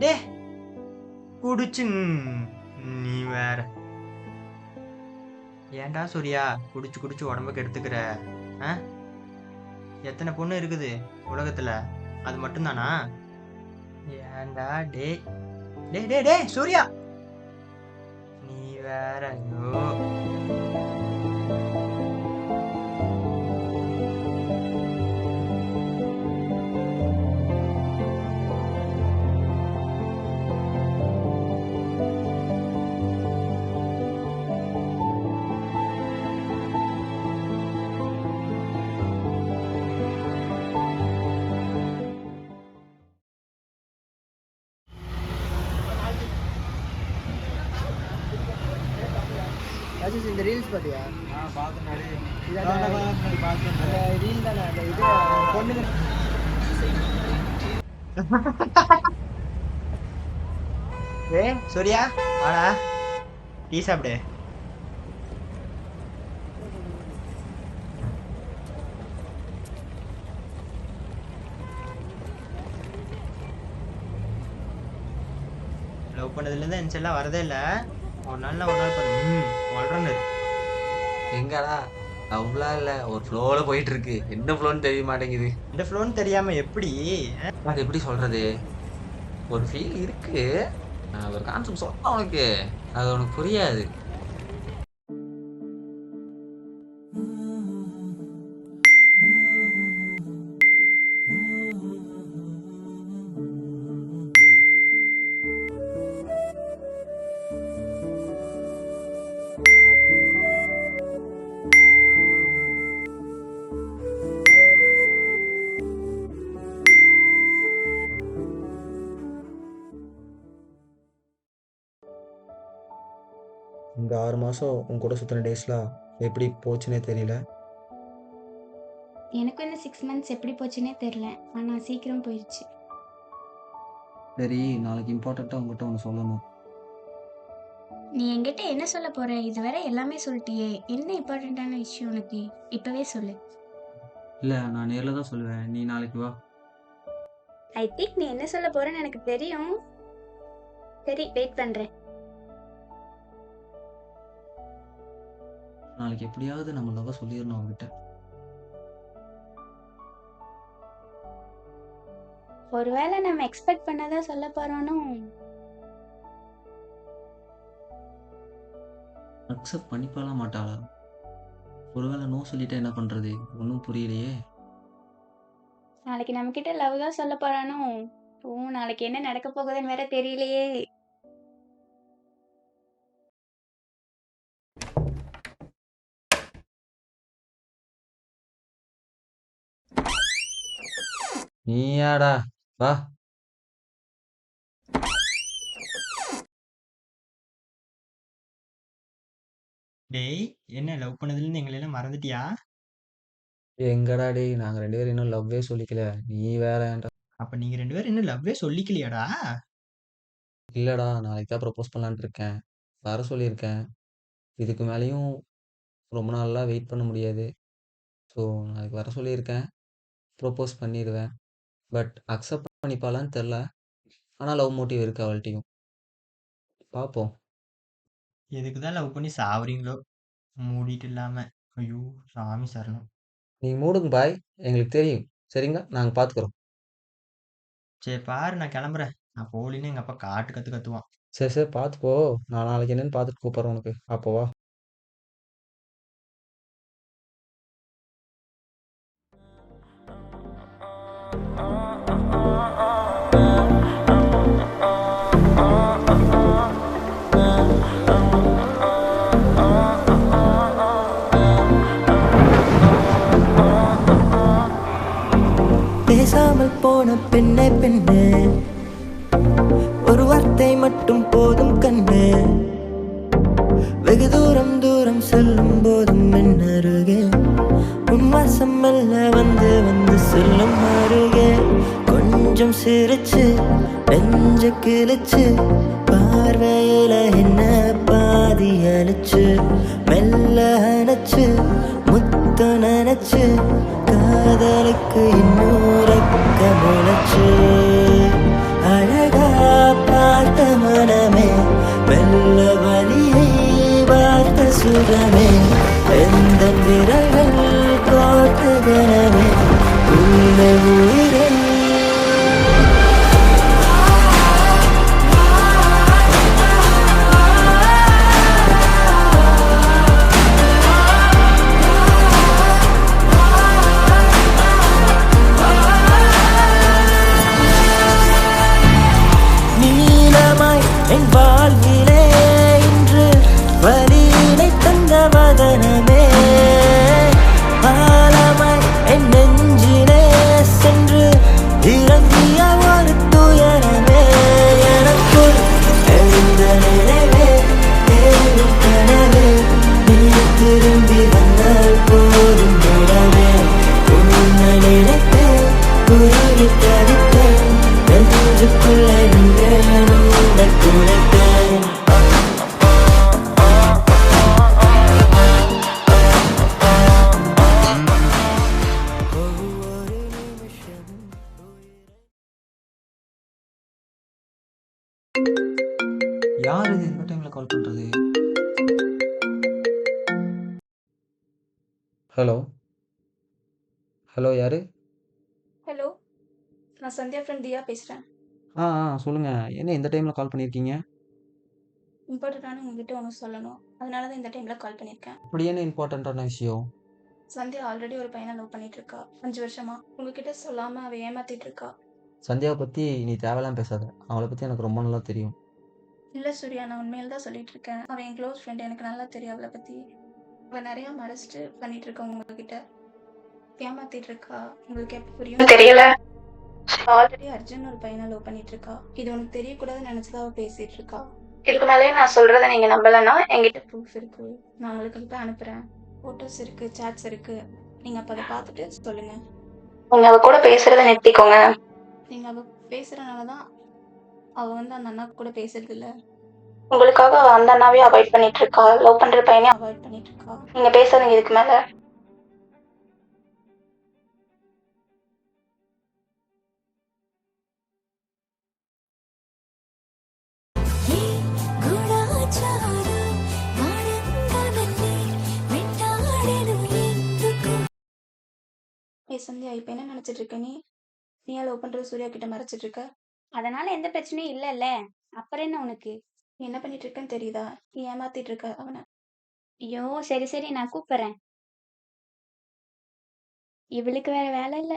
டே குடிச்சு நீ வேற. ஏன்டா சூர்யா குடிச்சு குடிச்சு உடம்புக்கு எடுத்துக்கிற? எத்தனை பொண்ணு இருக்குது உலகத்துல, அது மட்டும்தானா? ஏன்டா டே டே டே டே சூர்யா நீ வேற. ஐயோ ராஜேஷ் இந்த ரீல்ஸ் பார்த்தியா? ரீல் தானே அந்த இது பொண்ணுங்க. ஏ சூர்யா வாடா டீ சாப்பிடு. லவ் பண்ணதுலேருந்து என் செல்லாம் வரதே இல்லை. ஒரு நாள் பண்ணு வளரன்னு. எங்கடா லவ்லாம் இல்லை, ஒரு ஃப்ளோவில் போயிட்டு இருக்கு. என்ன ஃப்ளோன்னு தெரிய மாட்டேங்குது. இந்த ஃப்ளோன்னு தெரியாம எப்படி? அது எப்படி சொல்றது? ஒரு ஃபீல் இருக்கு, ஒரு கான்செப்ட் சொல்ல உனக்கு அது உனக்கு புரியாது. இந்த 6 மாதம் உன் கூட சுற்றின டேஸ்லாம் எப்படி போச்சுன்னே தெரியல. எனக்கு இந்த 6 months எப்படி போச்சுன்னே தெரியல. ஆனால் சீக்கிரம் போயிடுச்சு. சரி, நாளைக்கு இம்பார்ட்டண்ட்டாக உங்கள்கிட்ட ஒன்று சொல்லணும். நீ என்கிட்ட என்ன சொல்ல போற? இதுவரை எல்லாமே சொல்லிட்டியே. என்ன இம்பார்ட்டண்ட்டான விஷயம் உனக்கு? இப்பவே சொல்லு. இல்லை, நான் நேரில் தான் சொல்லுவேன். நீ நாளைக்கு வா. ஐ திங்க் நீ என்ன சொல்ல போறேன்னு எனக்கு தெரியும். சரி, வெயிட் பண்றேன். நாளைக்கு எப்படியாவது நம்ம லவ் சொல்லிடணும் அவங்ககிட்ட. ஒருவேளை நம்ம எக்ஸ்பெக்ட் பண்ணதான் சொல்ல போறோனோ? அக்செப்ட் பண்ணிப்பாலாம் மாட்டாளா? ஒருவேளை நோ சொல்லிட்டா என்ன பண்ணுறது? ஒன்றும் புரியலையே. நாளைக்கு நம்ம கிட்ட லவ் தான் சொல்ல போறானோ? நாளைக்கு என்ன நடக்க போகுதுன்னு வேற தெரியலையே. நீயாடா வா. டேய் என்ன லவ் பண்ணதுலேருந்து எங்களெல்லாம் மறந்துட்டியா? எங்கடா டேய், நாங்கள் 2 பேரும் இன்னும் லவ்வே சொல்லிக்கல. நீ வேறேன்டா. அப்ப நீங்க 2 பேரும் இன்னும் லவ்வே சொல்லிக்கலையாடா? இல்லைடா, நாளைக்கு தான் ப்ரப்போஸ் பண்ணலான்ட்டு இருக்கேன். வர சொல்லியிருக்கேன். இதுக்கு மேலேயும் ரொம்ப நாள்லாம் வெயிட் பண்ண முடியாது. ஸோ நாளைக்கு வர சொல்லியிருக்கேன். ப்ரப்போஸ் பண்ணிடுவேன். பட் அக்செப்ட் பண்ணிப்பாளான்னு தெரில. ஆனால் லவ் மோட்டிவ் இருக்கு அவள்கிட்டையும். பார்ப்போம். எதுக்கு தான் லவ் பண்ணி சாவறீங்களோ மூடிட்டு இல்லாம. ஐயோ சாமி சரணம். நீங்கள் மூடுங்க பாய், எங்களுக்கு தெரியும். சரிங்களா, நாங்கள் பார்த்துக்குறோம். சரி பாரு, நான் கிளம்புறேன். நான் போலின்னு எங்க அப்பா கத்துவான். சரி சரி, பார்த்துக்கோ. நான் நாளைக்கு என்னன்னு பார்த்துட்டு கூப்பிட்றேன் உனக்கு. அப்போவா. பேசாமல் போன பெண்ணே பெண்ணே, ஒரு வார்த்தை மட்டும் போதும் கண்ணே. வெகு தூரம் தூரம் செல்லும் போதும் என் அருகே உன் வாசம் மெல்ல வந்து வந்து செல்லும் அருகே. கொஞ்சம் சிரிச்சு நெஞ்ச கிழிச்சு பார்வையில என்ன பாதி அழிச்சு மெல்ல அணைச்சு முத்த நினைச்சு காதலுக்கு இன்னொரு முளைச்சு அழகா உள்ளுக்குள்ள நின்று நானும் உன்னை துளைத்தேன். ஒவ்வொரு நிமிஷமும் யார் இது இந்த டைமில் கால் பண்ணுறது? ஹலோ ஹலோ யார்? ஹலோ, நான் சந்தியா ஃப்ரெண்ட் தியா பேசுகிறேன். சொல்லுங்கள். என்ன இந்த டைமில் கால் பண்ணியிருக்கீங்க? இம்பார்ட்டண்ட்டான உங்ககிட்ட ஒன்று சொல்லணும், அதனால தான் இந்த டைமில் கால் பண்ணியிருக்கேன். அப்படி என்ன இம்பார்ட்டண்ட்டான விஷயம்? சந்தியா ஆல்ரெடி ஒரு பையனை லவ் பண்ணிட்டு இருக்கா 5 வருஷமா. உங்ககிட்ட சொல்லாமல் அவள் ஏமாத்திட்டு இருக்கா. சந்தியாவை பற்றி நீ தேவையெல்லாம் பேசாத. அவளை பற்றி எனக்கு ரொம்ப நல்லா தெரியும். இல்லை சூர்யா, நான் உண்மையில தான் சொல்லிட்டு இருக்கேன். அவன் என் க்ளோஸ் ஃப்ரெண்ட், எனக்கு நல்லா தெரியும் அவளை பற்றி. அவள் நிறையா மறைச்சிட்டு பண்ணிட்டு இருக்கா, உங்ககிட்ட ஏமாத்திட்டு இருக்கா. உங்களுக்கு எப்போ புரியும் தெரியல. ஆல்ரெடி அர்ஜுன் ஒரு பையனை லவ் பண்ணிட்டு இருக்கா. இது உனக்கு தெரியக்கூடாதுன்னு நினைச்சுதான் அவள் பேசிட்டு இருக்கா. இதுக்கு மேலே நான் சொல்றதை நீங்க நம்பலன்னா என்கிட்ட ப்ரூஃப் இருக்கு, நான் உங்களுக்கு இப்போ அனுப்புறேன். ஃபோட்டோஸ் இருக்கு, சாட்ஸ் இருக்கு. நீங்க அப்போ அதை பார்த்துட்டு சொல்லுங்க. நீங்க அவ கூட பேசுறதை நிறுத்திக்கோங்க. நீங்க அவ பேசுறதுனால தான் அவ அந்த அண்ணா கூட பேசுறது இல்ல. உங்களுக்காக அவ அந்த அண்ணாவே அவாய்ட் பண்ணிட்டு இருக்கா, லவ் பண்ற பையனே அவாய்ட் பண்ணிட்டு இருக்கா. நீங்க பேசாதீங்க இதுக்கு மேல. சந்தியா, இப்ப என்ன நினைச்சிட்டு இருக்க நீ? நீ லவ் பண்ற சூர்யா கிட்ட மறைச்சிட்டு இருக்க. அதனால எந்த பிரச்சனையும் இல்லைல்ல, அப்புறம் என்ன உனக்கு? நீ என்ன பண்ணிட்டு இருக்கன்னு தெரியுதா? நீ ஏமாத்திட்டு இருக்க அவனை. ஐயோ சரி சரி, நான் கூப்பிடுறேன். இவளுக்கு வேற வேலை இல்ல.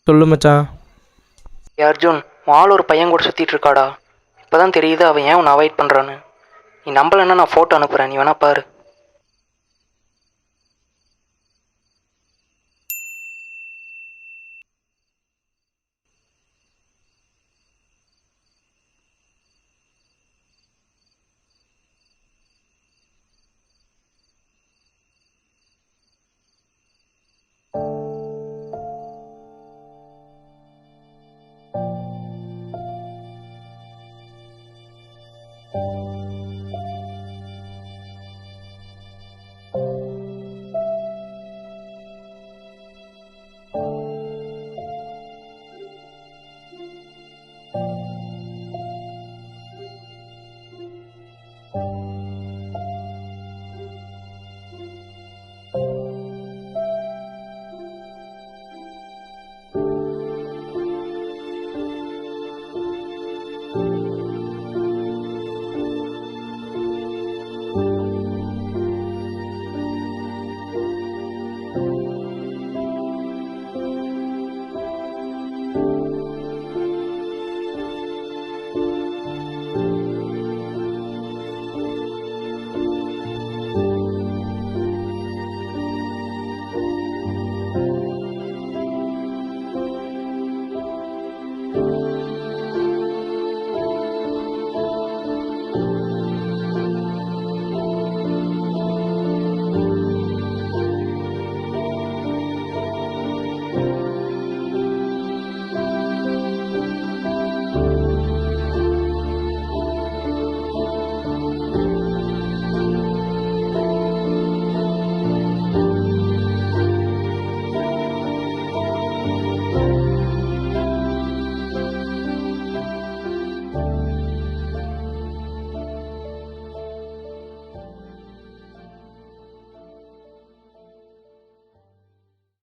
சொல்லு மச்சான். அர்ஜுன், ஆள் ஒரு பையன் கூட சுற்றிட்டு இருக்காடா. இப்போ தான் தெரியுது அவன் ஏன் உன்னை அவாய்ட் பண்ணுறான்னு. நீ நம்பலைன்னா நான் ஃபோட்டோ அனுப்புகிறேன், நீ வேணா பாரு.